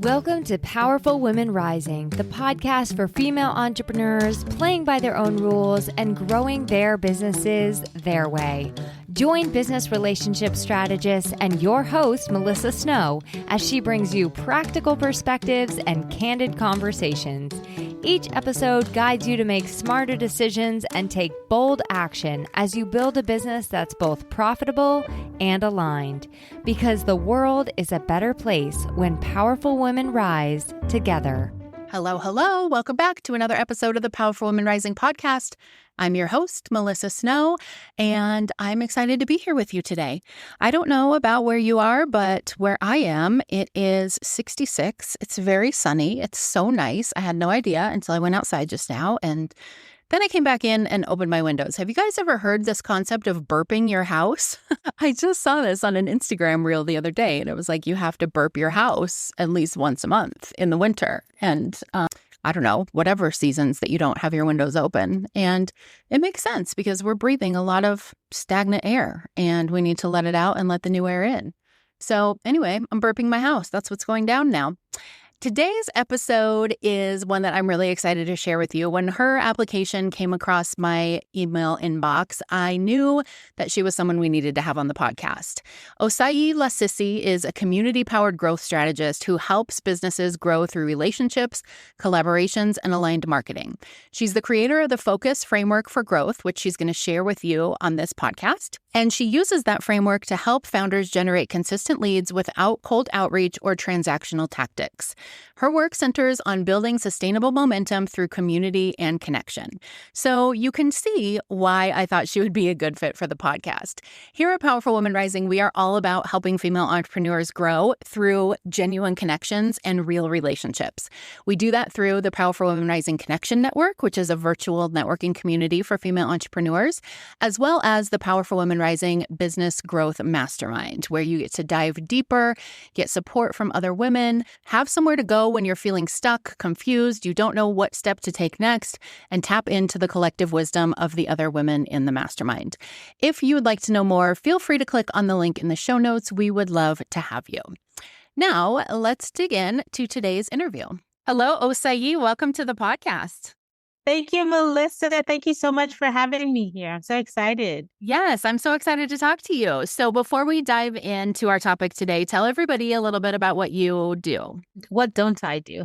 Welcome to Powerful Women Rising, the podcast for female entrepreneurs playing by their own rules and growing their businesses their way. Join business relationship strategist and your host, Melissa Snow, as she brings you practical perspectives and candid conversations. Each episode guides you to make smarter decisions and take bold action as you build a business that's both profitable and aligned. Because the world is a better place when powerful women rise together. Hello, hello. Welcome back to another episode of the Powerful Women Rising podcast. I'm your host, Melissa Snow, and I'm excited to be here with you today. I don't know about where you are, but where I am, it is 66. It's very sunny. It's so nice. I had no idea until I went outside just now, and then I came back in and opened my windows. Have you guys ever heard this concept of burping your house? I just saw this on an Instagram reel the other day, and it was like you have to burp your house at least once a month in the winter. And I don't know, whatever seasons that you don't have your windows open. And it makes sense because we're breathing a lot of stagnant air and we need to let it out and let the new air in. So anyway, I'm burping my house. That's what's going down now. Today's episode is one that I'm really excited to share with you. When her application came across my email inbox, I knew that she was someone we needed to have on the podcast. Osayi Lasisi is a community-powered growth strategist who helps businesses grow through relationships, collaborations, and aligned marketing. She's the creator of the Focus Framework for Growth, which she's going to share with you on this podcast. And she uses that framework to help founders generate consistent leads without cold outreach or transactional tactics. Her work centers on building sustainable momentum through community and connection. So you can see why I thought she would be a good fit for the podcast. Here at Powerful Women Rising, we are all about helping female entrepreneurs grow through genuine connections and real relationships. We do that through the Powerful Women Rising Connection Network, which is a virtual networking community for female entrepreneurs, as well as the Powerful Women Rising Business Growth Mastermind, where you get to dive deeper, get support from other women, have somewhere to go when you're feeling stuck, confused, you don't know what step to take next, and tap into the collective wisdom of the other women in the mastermind. If you would like to know more, feel free to click on the link in the show notes. We would love to have you. Now, let's dig in to today's interview. Hello, Osayi. Welcome to the podcast. Thank you, Melissa. Thank you so much for having me here. I'm so excited. Yes, I'm so excited to talk to you. So before we dive into our topic today, tell everybody a little bit about what you do. What don't I do?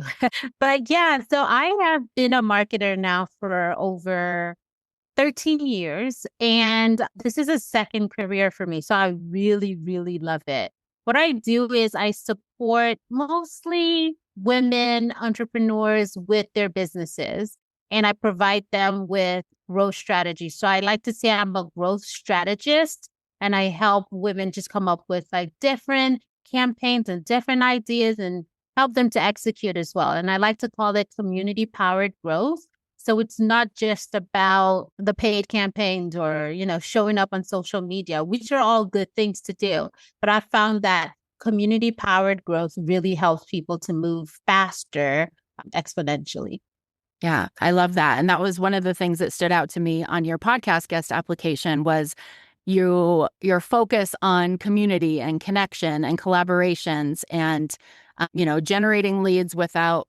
But yeah, so I have been a marketer now for over 13 years, and this is a second career for me. So I really, really love it. What I do is I support mostly women entrepreneurs with their businesses, and I provide them with growth strategies. So I like to say I'm a growth strategist, and I help women just come up with like different campaigns and different ideas and help them to execute as well. And I like to call it community-powered growth. So it's not just about the paid campaigns or, showing up on social media, which are all good things to do. But I found that community-powered growth really helps people to move faster exponentially. Yeah, I love that. And that was one of the things that stood out to me on your podcast guest application was your focus on community and connection and collaborations and, generating leads without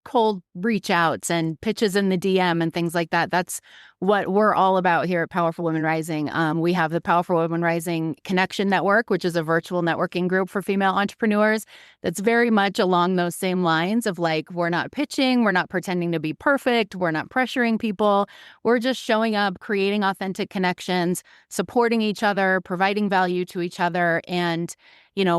cold reach outs and pitches in the DM and things like that. That's what we're all about here at Powerful Women Rising. We have the Powerful Women Rising Connection Network, which is a virtual networking group for female entrepreneurs. That's very much along those same lines of like, we're not pitching, we're not pretending to be perfect, we're not pressuring people. We're just showing up, creating authentic connections, supporting each other, providing value to each other. And,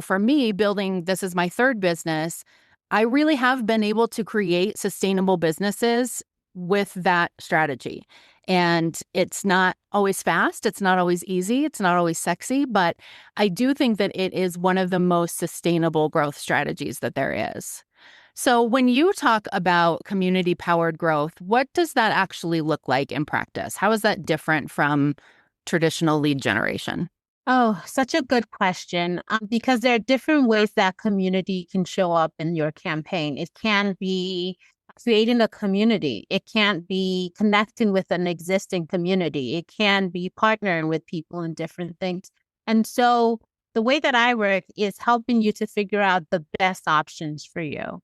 for me, this is my third business. I really have been able to create sustainable businesses with that strategy. And it's not always fast. It's not always easy. It's not always sexy. But I do think that it is one of the most sustainable growth strategies that there is. So when you talk about community-powered growth, what does that actually look like in practice? How is that different from traditional lead generation? Oh, such a good question. Because there are different ways that community can show up in your campaign. It can be creating a community. It can be connecting with an existing community. It can be partnering with people in different things. And so the way that I work is helping you to figure out the best options for you.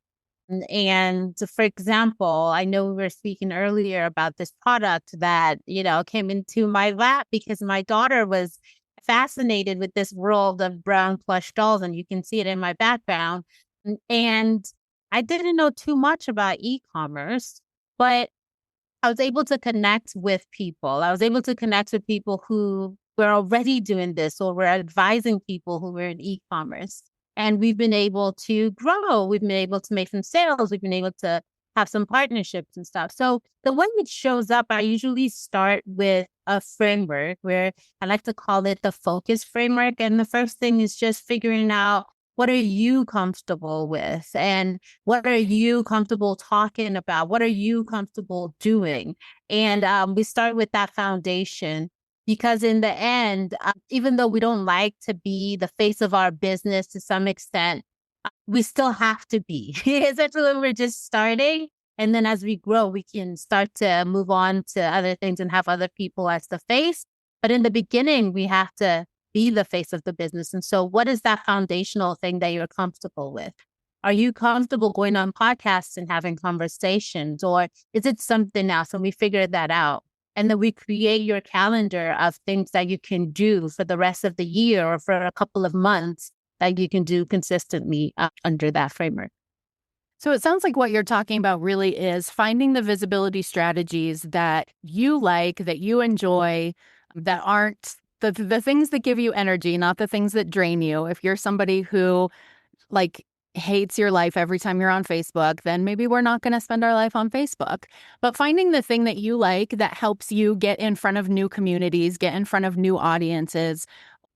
And for example, I know we were speaking earlier about this product that, came into my lap because my daughter was fascinated with this world of brown plush dolls, and you can see it in my background. And I didn't know too much about e-commerce, but I was able to connect with people. I was able to connect with people who were already doing this or were advising people who were in e-commerce. And we've been able to grow. We've been able to make some sales. We've been able to have some partnerships and stuff. So the way it shows up, I usually start with a framework where I like to call it the focus framework. And the first thing is just figuring out, what are you comfortable with? And what are you comfortable talking about? What are you comfortable doing? And we start with that foundation, because in the end, even though we don't like to be the face of our business to some extent, we still have to be, especially when we're just starting. And then as we grow, we can start to move on to other things and have other people as the face. But in the beginning, we have to be the face of the business. And so what is that foundational thing that you're comfortable with? Are you comfortable going on podcasts and having conversations, or is it something else? And we figure that out. And then we create your calendar of things that you can do for the rest of the year or for a couple of months that you can do consistently under that framework. So it sounds like what you're talking about really is finding the visibility strategies that you like, that you enjoy, that aren't the things that give you energy, not the things that drain you. If you're somebody who hates your life every time you're on Facebook, then maybe we're not going to spend our life on Facebook. But finding the thing that you like that helps you get in front of new communities, get in front of new audiences,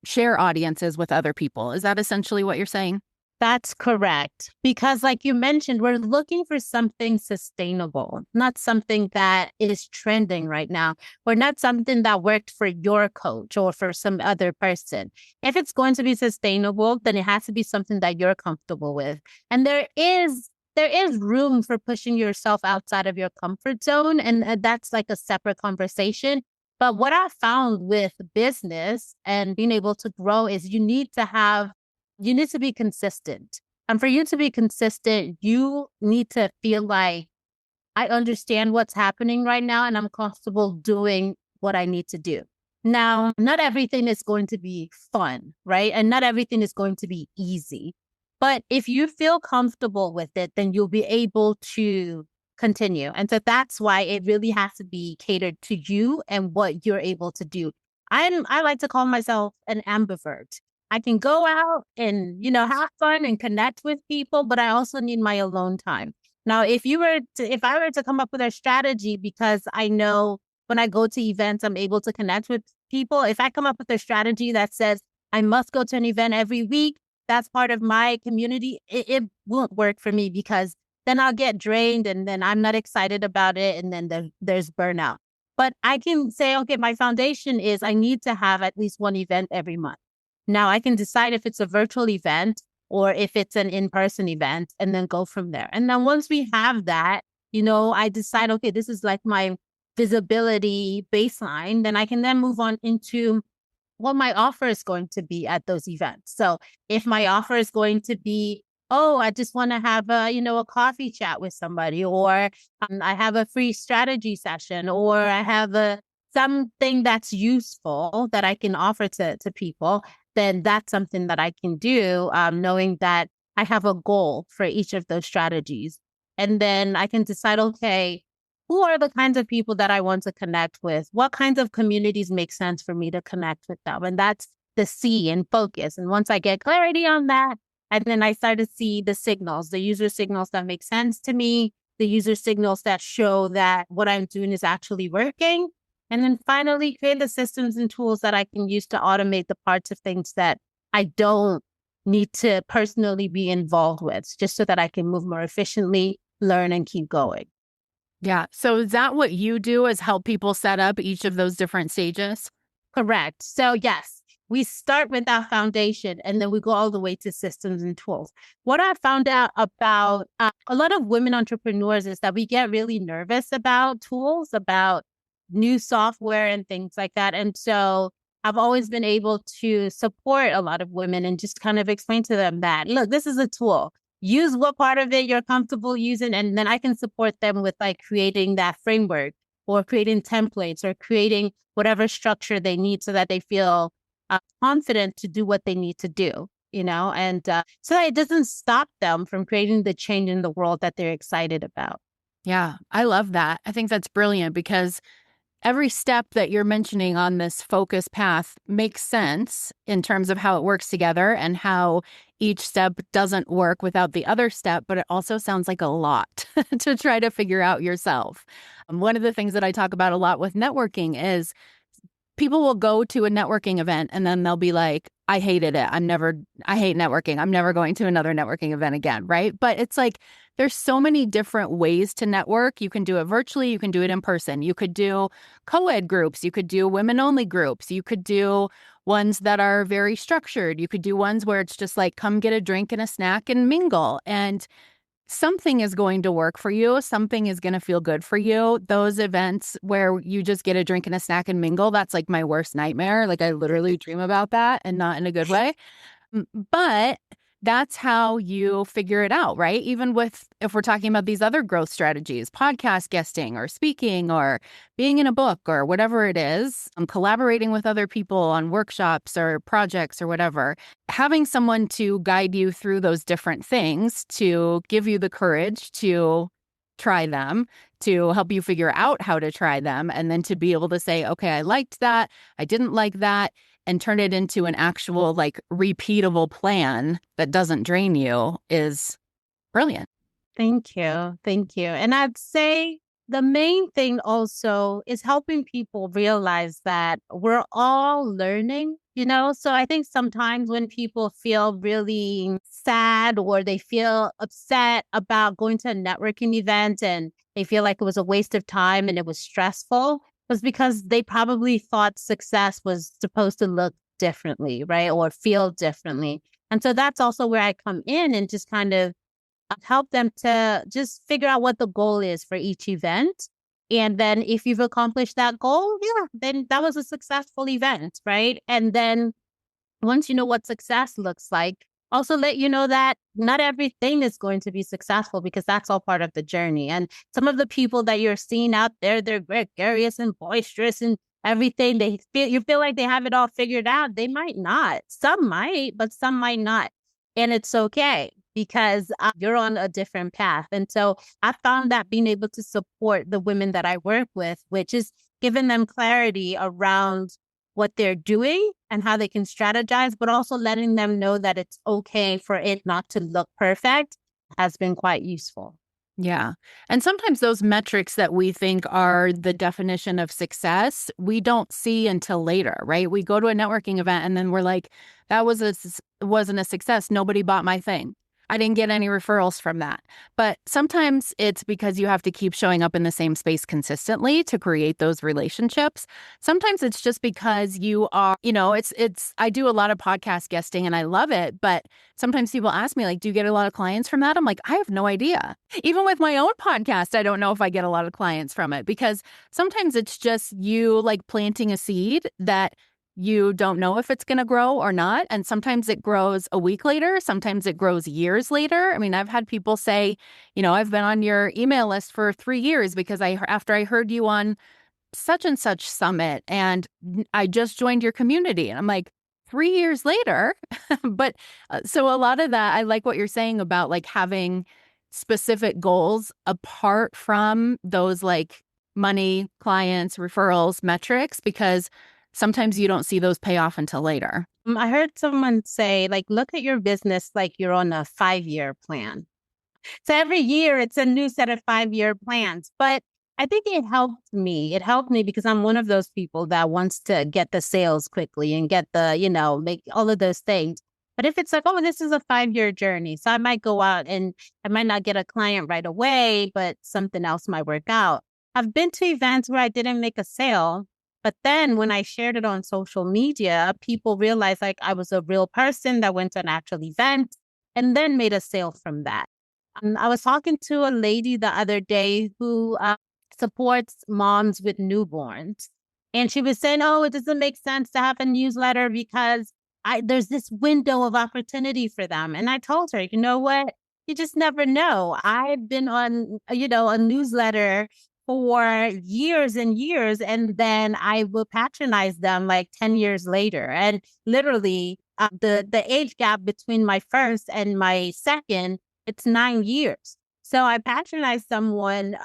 share audiences with other people. Is that essentially what you're saying? That's correct. Because like you mentioned, we're looking for something sustainable, not something that is trending right now, or not something that worked for your coach or for some other person. If it's going to be sustainable, then it has to be something that you're comfortable with. And there is room for pushing yourself outside of your comfort zone. And that's like a separate conversation. But what I found with business and being able to grow is you need to be consistent. And for you to be consistent, you need to feel like I understand what's happening right now and I'm comfortable doing what I need to do. Now, not everything is going to be fun, right? And not everything is going to be easy. But if you feel comfortable with it, then you'll be able to continue. And so that's why it really has to be catered to you and what you're able to do. I like to call myself an ambivert. I can go out and, have fun and connect with people, but I also need my alone time. Now, if I were to come up with a strategy, because I know when I go to events, I'm able to connect with people. If I come up with a strategy that says I must go to an event every week, that's part of my community, it won't work for me, because then I'll get drained and then I'm not excited about it. And then there's burnout. But I can say, okay, my foundation is I need to have at least one event every month. Now I can decide if it's a virtual event or if it's an in-person event, and then go from there. And then once we have that, I decide, okay, this is like my visibility baseline. Then I can then move on into what my offer is going to be at those events. So if my offer is going to be, oh, I just want to have a coffee chat with somebody, or I have a free strategy session, or I have something that's useful that I can offer to people, then that's something that I can do, knowing that I have a goal for each of those strategies. And then I can decide, okay, who are the kinds of people that I want to connect with? What kinds of communities make sense for me to connect with them? And that's the C and focus. And once I get clarity on that, and then I start to see the signals, the user signals that make sense to me, the user signals that show that what I'm doing is actually working. And then finally, create the systems and tools that I can use to automate the parts of things that I don't need to personally be involved with, just so that I can move more efficiently, learn, and keep going. Yeah. So is that what you do, is help people set up each of those different stages? Correct. So yes, we start with that foundation and then we go all the way to systems and tools. What I found out about a lot of women entrepreneurs is that we get really nervous about tools, about new software and things like that. And so I've always been able to support a lot of women and just kind of explain to them that, look, this is a tool. Use what part of it you're comfortable using. And then I can support them with like creating that framework or creating templates or creating whatever structure they need so that they feel confident to do what they need to do, and so that it doesn't stop them from creating the change in the world that they're excited about. Yeah, I love that. I think that's brilliant because every step that you're mentioning on this focus path makes sense in terms of how it works together and how each step doesn't work without the other step, but it also sounds like a lot to try to figure out yourself. One of the things that I talk about a lot with networking is people will go to a networking event and then they'll be like, I hated it. I hate networking. I'm never going to another networking event again. Right. But it's like, there's so many different ways to network. You can do it virtually. You can do it in person. You could do co-ed groups. You could do women only groups. You could do ones that are very structured. You could do ones where it's just like, come get a drink and a snack and mingle. And something is going to work for you. Something is going to feel good for you. Those events where you just get a drink and a snack and mingle, that's like my worst nightmare. Like I literally dream about that and not in a good way. But that's how you figure it out, right? Even with, if we're talking about these other growth strategies, podcast guesting or speaking or being in a book or whatever it is, collaborating with other people on workshops or projects or whatever, having someone to guide you through those different things to give you the courage to try them, to help you figure out how to try them, and then to be able to say, okay, I liked that, I didn't like that, and turn it into an actual like repeatable plan that doesn't drain you is brilliant. Thank you. Thank you. And I'd say the main thing also is helping people realize that we're all learning, So I think sometimes when people feel really sad or they feel upset about going to a networking event and they feel like it was a waste of time and it was stressful, was because they probably thought success was supposed to look differently, right? Or feel differently. And so that's also where I come in and just kind of help them to just figure out what the goal is for each event. And then if you've accomplished that goal, yeah, then that was a successful event, right? And then once you know what success looks like, also let you know that not everything is going to be successful because that's all part of the journey. And some of the people that you're seeing out there, they're gregarious and boisterous and everything. You feel like they have it all figured out. They might not. Some might, but some might not. And it's okay because you're on a different path. And so I found that being able to support the women that I work with, which is giving them clarity around what they're doing and how they can strategize, but also letting them know that it's okay for it not to look perfect has been quite useful. Yeah. And sometimes those metrics that we think are the definition of success, we don't see until later, right? We go to a networking event and then we're like, that wasn't a success. Nobody bought my thing. I didn't get any referrals from that. But sometimes it's because you have to keep showing up in the same space consistently to create those relationships. Sometimes it's just because you are, I do a lot of podcast guesting and I love it. But sometimes people ask me, like, do you get a lot of clients from that? I'm like, I have no idea. Even with my own podcast, I don't know if I get a lot of clients from it because sometimes it's just you like planting a seed that you don't know if it's going to grow or not. And sometimes it grows a week later. Sometimes it grows years later. I mean, I've had people say, I've been on your email list for 3 years because after I heard you on such and such summit and I just joined your community. And I'm like, 3 years later. But so a lot of that, I like what you're saying about like having specific goals apart from those like money, clients, referrals, metrics, because sometimes you don't see those pay off until later. I heard someone say, like, look at your business like you're on a 5-year plan. So every year it's a new set of 5-year plans. But I think it helped me. It helped me because I'm one of those people that wants to get the sales quickly and get the, make all of those things. But if it's like, oh, this is a 5-year journey. So I might go out and I might not get a client right away, but something else might work out. I've been to events where I didn't make a sale. But then when I shared it on social media, people realized like I was a real person that went to an actual event and then made a sale from that. I was talking to a lady the other day who supports moms with newborns. And she was saying, oh, it doesn't make sense to have a newsletter because there's this window of opportunity for them. And I told her, you know what? You just never know. I've been on, a newsletter for years and years, and then I will patronize them like 10 years later. And literally, the age gap between my first and my second, it's 9 years. So I patronized someone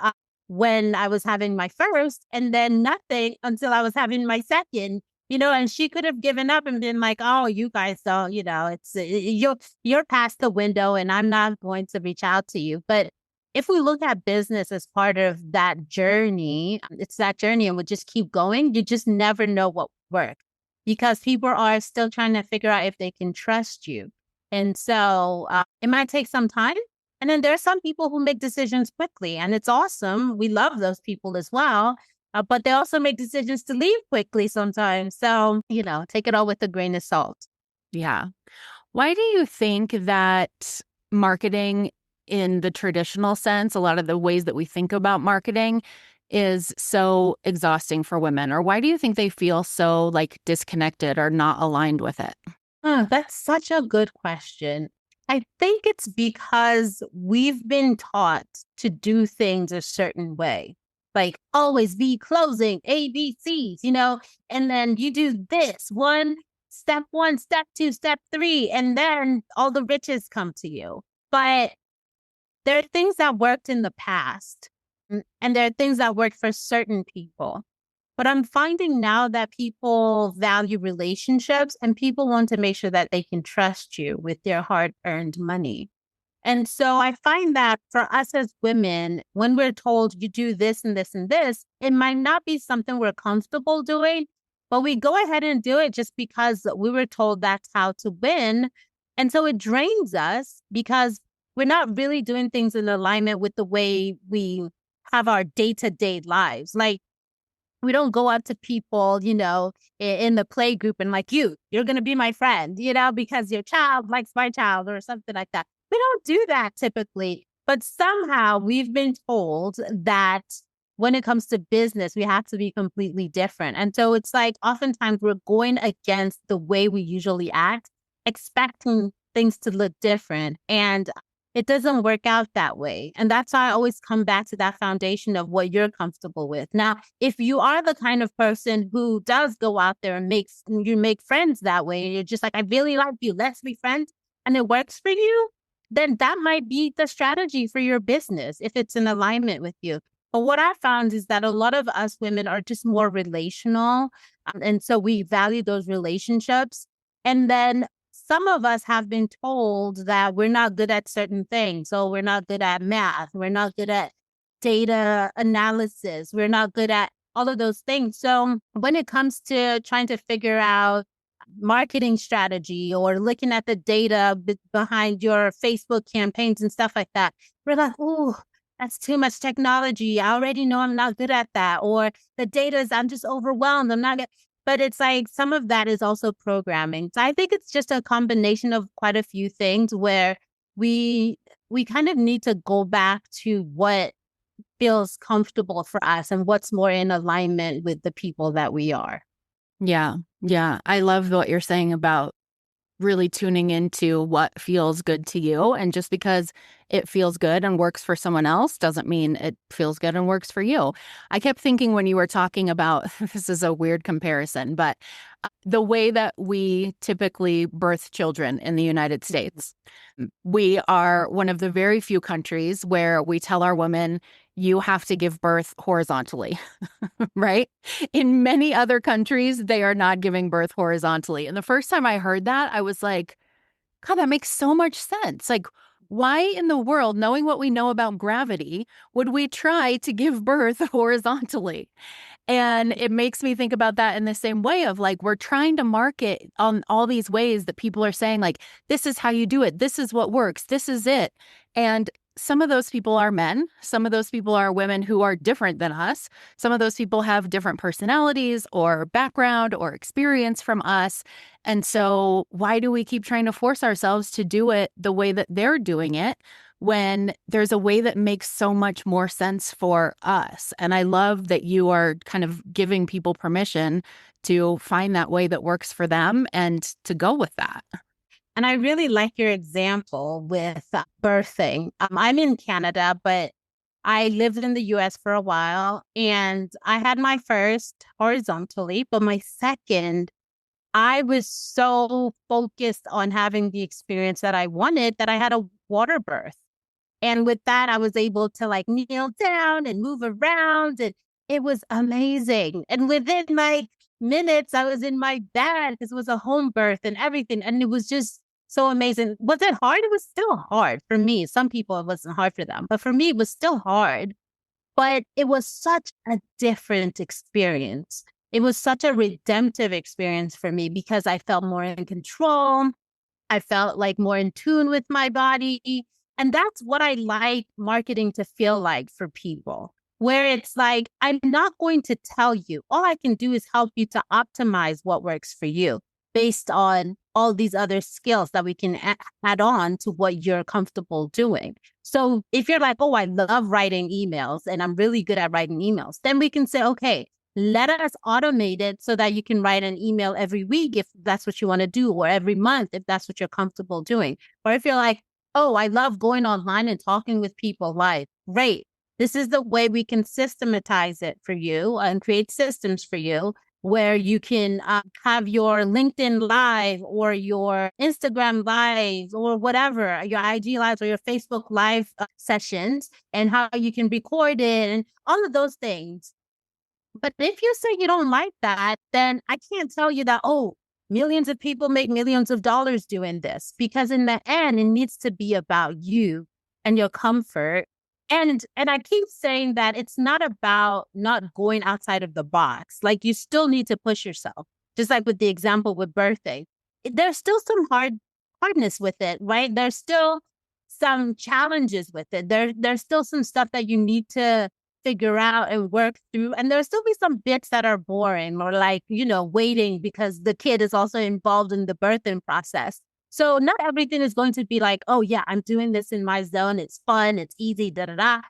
when I was having my first, and then nothing until I was having my second. And she could have given up and been like, oh, you guys don't, it's you're past the window and I'm not going to reach out to you. But if we look at business as part of that journey, it's that journey and we just keep going, you just never know what will work because people are still trying to figure out if they can trust you. And so it might take some time. And then there are some people who make decisions quickly, and it's awesome. We love those people as well. But they also make decisions to leave quickly sometimes. So, take it all with a grain of salt. Yeah. Why do you think that marketing in the traditional sense, a lot of the ways that we think about marketing is so exhausting for women? Or why do you think they feel so disconnected or not aligned with it? That's such a good question. I think it's because we've been taught to do things a certain way. Like always be closing ABCs, and then you do this step one, step two, step three, and then all the riches come to you. But there are things that worked in the past, and there are things that work for certain people. But I'm finding now that people value relationships and people want to make sure that they can trust you with their hard-earned money. And so I find that for us as women, when we're told you do this and this and this, it might not be something we're comfortable doing, but we go ahead and do it just because we were told that's how to win. And so it drains us because we're not really doing things in alignment with the way we have our day-to-day lives. Like, we don't go up to people, in the play group and you're going to be my friend, because your child likes my child or something like that. We don't do that typically, but somehow we've been told that when it comes to business, we have to be completely different. And so it's oftentimes we're going against the way we usually act, expecting things to look different. And it doesn't work out that way. And that's why I always come back to that foundation of what you're comfortable with. Now, if you are the kind of person who does go out there and you make friends that way, and you're just I really like you, let's be friends, and it works for you, then that might be the strategy for your business if it's in alignment with you. But what I found is that a lot of us women are just more relational. And so we value those relationships. And then some of us have been told that we're not good at certain things. So we're not good at math. We're not good at data analysis. We're not good at all of those things. So when it comes to trying to figure out marketing strategy or looking at the data behind your Facebook campaigns and stuff like that, we're like, oh, that's too much technology. I already know I'm not good at that. Or the data is, I'm just overwhelmed. I'm not good. But it's some of that is also programming. So I think it's just a combination of quite a few things where we kind of need to go back to what feels comfortable for us and what's more in alignment with the people that we are. Yeah. Yeah. I love what you're saying about really tuning into what feels good to you. And just because it feels good and works for someone else doesn't mean it feels good and works for you. I kept thinking when you were talking about, this is a weird comparison, but the way that we typically birth children in the United States, we are one of the very few countries where we tell our women, you have to give birth horizontally, right? In many other countries, they are not giving birth horizontally. And the first time I heard that, I was like, God, that makes so much sense. Why in the world, knowing what we know about gravity, would we try to give birth horizontally? And it makes me think about that in the same way of we're trying to market on all these ways that people are saying, this is how you do it. This is what works. This is it. And some of those people are men. Some of those people are women who are different than us. Some of those people have different personalities or background or experience from us. And so why do we keep trying to force ourselves to do it the way that they're doing it when there's a way that makes so much more sense for us. And I love that you are kind of giving people permission to find that way that works for them and to go with that. And I really like your example with birthing. I'm in Canada, but I lived in the US for a while, and I had my first horizontally, but my second, I was so focused on having the experience that I wanted that I had a water birth. And with that, I was able to like kneel down and move around, and it was amazing. And within like minutes, I was in my bed because it was a home birth and everything. And it was just so amazing. Was it hard? It was still hard for me. Some people, it wasn't hard for them, but for me, it was still hard. But it was such a different experience. It was such a redemptive experience for me because I felt more in control. I felt like more in tune with my body. And that's what I like marketing to feel like for people, where it's like, I'm not going to tell you. All I can do is help you to optimize what works for you based on all these other skills that we can add on to what you're comfortable doing. So if you're like, oh, I love writing emails and I'm really good at writing emails, then we can say, okay, let us automate it so that you can write an email every week if that's what you want to do, or every month if that's what you're comfortable doing. Or if you're like, oh, I love going online and talking with people live. Great. This is the way we can systematize it for you and create systems for you where you can have your LinkedIn live or your Instagram lives or whatever, your IG lives or your Facebook live sessions, and how you can record it and all of those things. But if you say you don't like that, then I can't tell you that, oh, millions of people make millions of dollars doing this, because in the end, it needs to be about you and your comfort. And I keep saying that it's not about not going outside of the box. Like, you still need to push yourself. Just like with the example with birthday, there's still some hardness with it, right? There's still some challenges with it. There's still some stuff that you need to figure out and work through. And there'll still be some bits that are boring, or like, waiting because the kid is also involved in the birthing process. So not everything is going to be like, oh yeah, I'm doing this in my zone. It's fun. It's easy, da da da.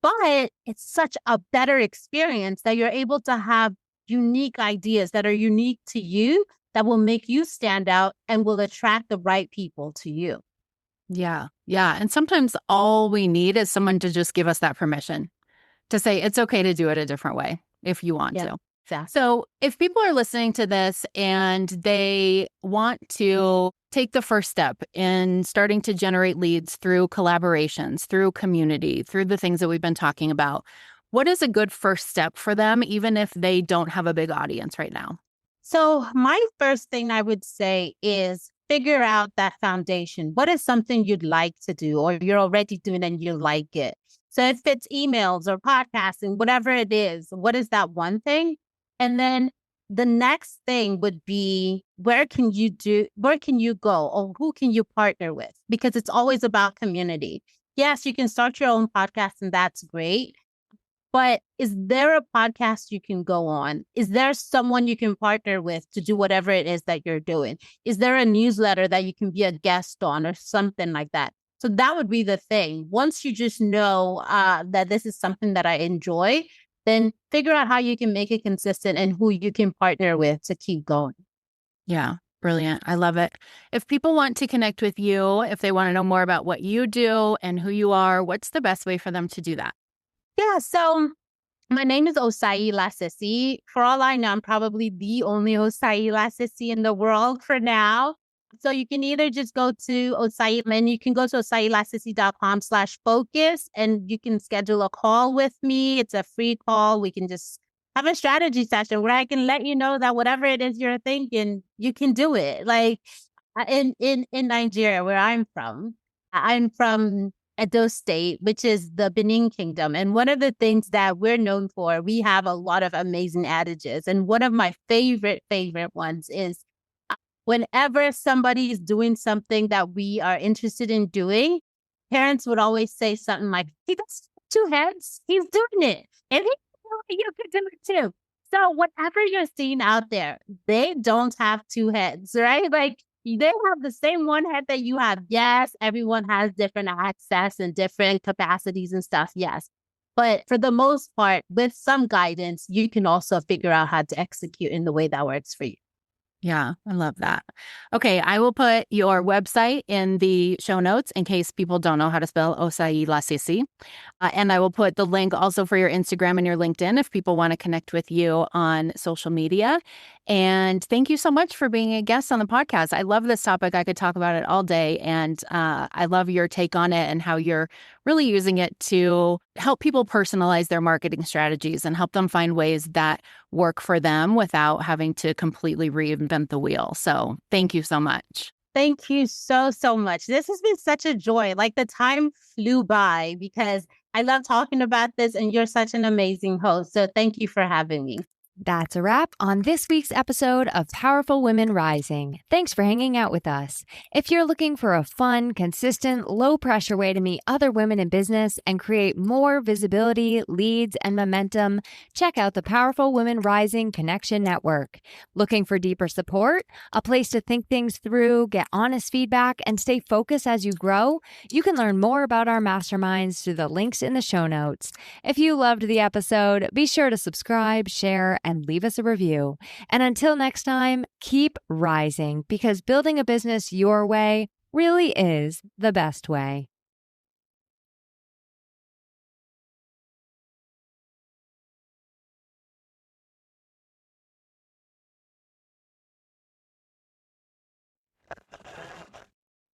But it's such a better experience that you're able to have unique ideas that are unique to you, that will make you stand out and will attract the right people to you. Yeah. Yeah. And sometimes all we need is someone to just give us that permission to say it's okay to do it a different way if you want to. Exactly. So if people are listening to this and they want to take the first step in starting to generate leads through collaborations, through community, through the things that we've been talking about, what is a good first step for them, even if they don't have a big audience right now? So my first thing I would say is figure out that foundation. What is something you'd like to do, or you're already doing and you like it? So if it's emails or podcasting, whatever it is, what is that one thing? And then the next thing would be, where can you go, or who can you partner with? Because it's always about community. Yes, you can start your own podcast and that's great. But is there a podcast you can go on? Is there someone you can partner with to do whatever it is that you're doing? Is there a newsletter that you can be a guest on or something like that? So that would be the thing. Once you just know that this is something that I enjoy, then figure out how you can make it consistent and who you can partner with to keep going. Yeah, brilliant. I love it. If people want to connect with you, if they want to know more about what you do and who you are, what's the best way for them to do that? Yeah, so my name is Osayi Lasisi. For all I know, I'm probably the only Osayi Lasisi in the world for now. So you can either just go to Osayi, and you can go to osayilasisi.com/focus, and you can schedule a call with me. It's a free call. We can just have a strategy session where I can let you know that whatever it is you're thinking, you can do it. Like in Nigeria, where I'm from Edo State, which is the Benin Kingdom. And one of the things that we're known for, we have a lot of amazing adages. And one of my favorite ones is, whenever somebody is doing something that we are interested in doing, parents would always say something like, he does 2 heads, he's doing it. And you could do it too. So whatever you're seeing out there, they don't have 2 heads, right? Like, They have the same one head that you have. Yes, everyone has different access and different capacities and stuff. Yes. But for the most part, with some guidance, you can also figure out how to execute in the way that works for you. Yeah, I love that. Okay, I will put your website in the show notes in case people don't know how to spell Osayi Lasisi. And I will put the link also for your Instagram and your LinkedIn if people want to connect with you on social media. And thank you so much for being a guest on the podcast. I love this topic. I could talk about it all day. And I love your take on it and how you're really using it to help people personalize their marketing strategies and help them find ways that work for them without having to completely reinvent the wheel. So thank you so much. Thank you so, so much. This has been such a joy. Like the time flew by because I love talking about this and you're such an amazing host. So thank you for having me. That's a wrap on this week's episode of Powerful Women Rising. Thanks for hanging out with us. If you're looking for a fun, consistent, low-pressure way to meet other women in business and create more visibility, leads, and momentum, check out the Powerful Women Rising Connection Network. Looking for deeper support? A place to think things through, get honest feedback, and stay focused as you grow? You can learn more about our masterminds through the links in the show notes. If you loved the episode, be sure to subscribe, share, and leave us a review. And until next time, keep rising because building a business your way really is the best way.